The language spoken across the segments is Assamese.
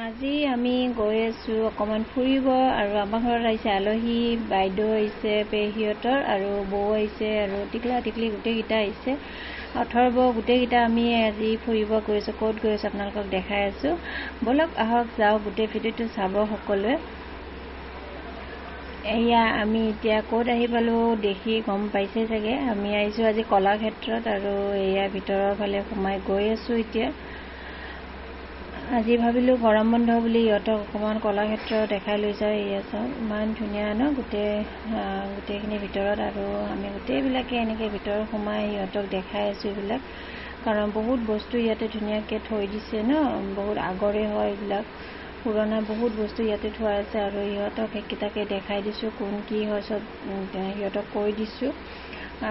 আজি আমি গৈ আছোঁ অকণমান ফুৰিব আৰু আমাৰ ঘৰত আহিছে আলহী, বাইদেউ আহিছে, পেহীহঁতৰ আৰু বৌ আহিছে আৰু টিকলা টিকলি গোটেইকেইটা আহিছে। অথৰ্ব গোটেইকেইটা আমি আজি ফুৰিব গৈ আছোঁ। ক'ত গৈ আছোঁ আপোনালোকক দেখাই আছোঁ। ব'লক আহক যাওঁ, গোটেই ভিডিঅ'টো চাব সকলোৱে। এয়া আমি এতিয়া ক'ত আহি পালোঁ দেখি গম পাইছে চাগে। আমি আহিছোঁ আজি কলাক্ষেত্ৰত আৰু এয়া ভিতৰৰ ফালে সোমাই গৈ আছোঁ এতিয়া। আজি ভাবিলোঁ গৰম বন্ধ বুলি ইহঁতক অকণমান কলাক্ষেত্ৰ দেখাই লৈ যাওঁ। এয়া চাওক ইমান ধুনীয়া ন গোটেইখিনি ভিতৰত, আৰু আমি গোটেইবিলাকে এনেকৈ ভিতৰত সোমাই সিহঁতক দেখাই আছোঁ এইবিলাক, কাৰণ বহুত বস্তু ইয়াতে ধুনীয়াকৈ থৈ দিছে ন, বহুত আগৰে হয় এইবিলাক, পুৰণা বহুত বস্তু ইয়াতে থোৱা আছে আৰু সিহঁতক সেইকেইটাকে দেখাই দিছোঁ, কোন কি হয় চব সিহঁতক কৈ দিছোঁ।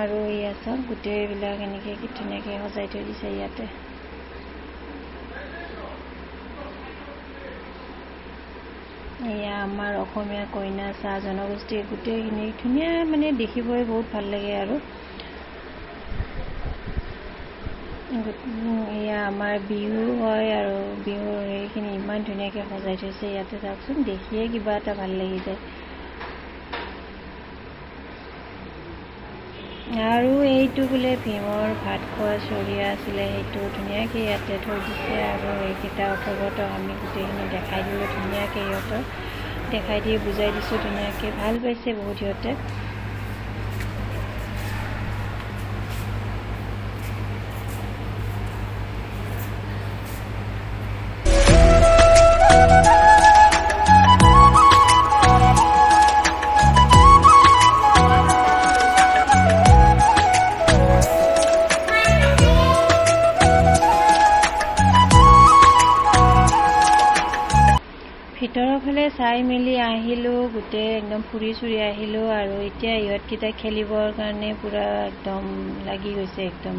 আৰু এয়া চাওক গোটেইবিলাক এনেকৈ কি ধুনীয়াকৈ সজাই থৈ দিছে ইয়াতে। এয়া আমাৰ অসমীয়া কইনা চাহ জনগোষ্ঠীৰ গোটেইখিনি ধুনীয়া, মানে দেখিবই বহুত ভাল লাগে। আৰু এয়া আমাৰ বিহু হয় আৰু বিহুৰ সেইখিনি ইমান ধুনীয়াকৈ সজাই থৈছে ইয়াতে, চাওকচোন দেখিয়ে কিবা এটা ভাল লাগি যায়। আৰু এইটো বোলে ভীমৰ ভাত খোৱা চৰিয়া আছিলে, সেইটো ধুনীয়াকৈ ইয়াতে থৈ দিছে। আৰু এইকেইটা অথৰ্বক আমি গোটেইখিনি দেখাই দিলোঁ ধুনীয়াকৈ, সিহঁতক দেখাই দি বুজাই দিছোঁ ধুনীয়াকৈ, ভাল পাইছে বহুত সিহঁতে। ভিতৰৰ ফালে চাই মেলি আহিলোঁ, গোটেই একদম ফুৰি চুৰি আহিলোঁ। আৰু এতিয়া ইহঁতকেইটা খেলিবৰ কাৰণে পূৰা একদম লাগি গৈছে একদম।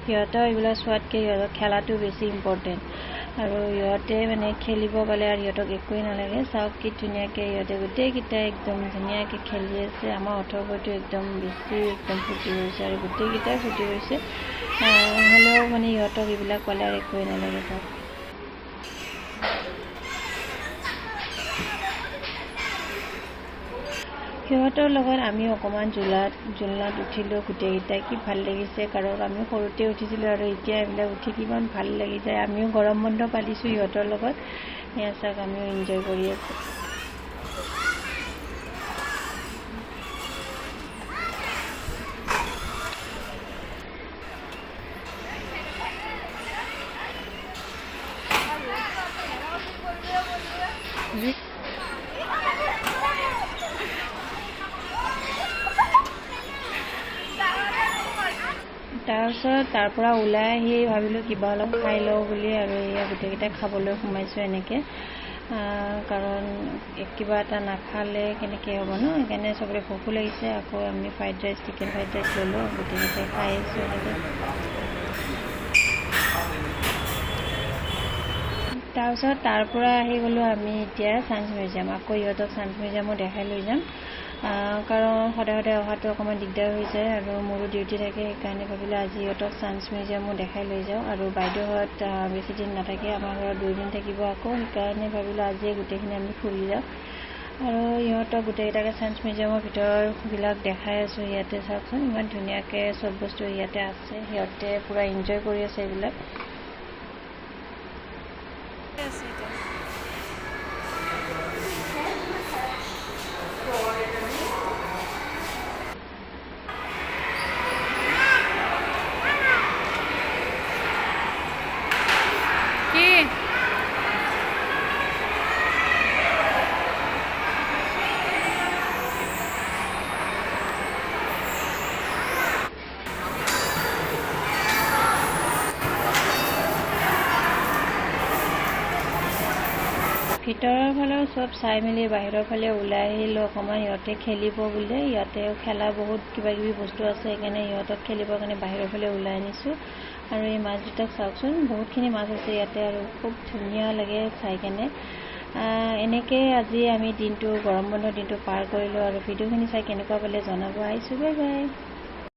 সিহঁতৰ এইবিলাক চোৱাতকৈ সিহঁতক খেলাটো বেছি ইম্পৰ্টেণ্ট। আৰু সিহঁতে মানে খেলিব পালে আৰু সিহঁতক একোৱেই নালাগে। চাওক কি ধুনীয়াকৈ সিহঁতে গোটেইকেইটাই একদম ধুনীয়াকৈ খেলি আছে। আমাৰ অথৰ্বটো একদম বেছি একদম ফূৰ্তি কৰিছে আৰু গোটেইকেইটাই ফূৰ্তি কৰিছে। হ'লেও মানে সিহঁতক এইবিলাক পালে আৰু একোৱেই নালাগে। চাওক সিহঁতৰ লগত আমি অকণমান জোলনাত উঠিলোঁ গোটেইকেইটাই, কি ভাল লাগিছে, কাৰণ আমি সৰুতে উঠিছিলোঁ আৰু এতিয়া এইবিলাক উঠি কিমান ভাল লাগি যায়। আমিও গৰম বন্ধ পালিছোঁ সিহঁতৰ লগত। এয়া চাওক আমিও এনজয় কৰি আছোঁ। তাৰপিছত তাৰ পৰা ওলাই আহি ভাবিলোঁ কিবা অলপ খাই লওঁ বুলি, আৰু এয়া গোটেইকেইটাই খাবলৈ সোমাইছোঁ এনেকৈ, কাৰণ কিবা এটা নাখালে কেনেকৈ হ'ব ন, সেইকাৰণে চবৰে ভোকো লাগিছে। আকৌ আমি fried rice, chicken fried rice ল'লোঁ, গোটেইকেইটাই খাই আছোঁ এনেকৈ। তাৰপিছত তাৰ পৰা আহি গ'লোঁ আমি এতিয়া ছায়েন্স মিউজিয়াম। আকৌ ইহঁতক ছায়েন্স মিউজিয়ামো দেখাই লৈ যাম, কাৰণ সদায় সদায় অহাটো অকণমান দিগদাৰ হৈ যায় আৰু মোৰো ডিউটি থাকে। সেইকাৰণে ভাবিলোঁ আজি ইহঁতক ছায়েন্স মিউজিয়ামো দেখাই লৈ যাওঁ। আৰু বাইদেউহঁত বেছি দিন নাথাকে, আমাৰ ঘৰত 2 দিন থাকিব আকৌ, সেইকাৰণে ভাবিলোঁ আজিয়ে গোটেইখিনি আমি ফুৰি যাওঁ। আৰু ইহঁতক গোটেইকেইটাকে ছায়েন্স মিউজিয়ামৰ ভিতৰবিলাক দেখাই আছোঁ। ইয়াতে চাওকচোন ইমান ধুনীয়াকৈ চব বস্তু ইয়াতে আছে, সিহঁতে পূৰা এনজয় কৰি আছে এইবিলাক। ভিতৰৰ ফালেও চব চাই মেলি বাহিৰৰ ফালে ওলাই আহিলোঁ অকণমান। সিহঁতে খেলিব বোলে, ইয়াতেও খেলা বহুত কিবা কিবি বস্তু আছে, সেইকাৰণে সিহঁতক খেলিবৰ কাৰণে বাহিৰৰ ফালে ওলাই আনিছোঁ। আৰু এই মাছকেইটাক চাওকচোন, বহুতখিনি মাছ আছে ইয়াতে আৰু খুব ধুনীয়া লাগে চাই কেনে। এনেকৈ আজি আমি গৰম বন্ধৰ দিনটো পাৰ কৰিলোঁ। আৰু ভিডিঅ'খিনি চাই কেনেকুৱা পালে জনাব। আহিছোঁ, বাই বাই।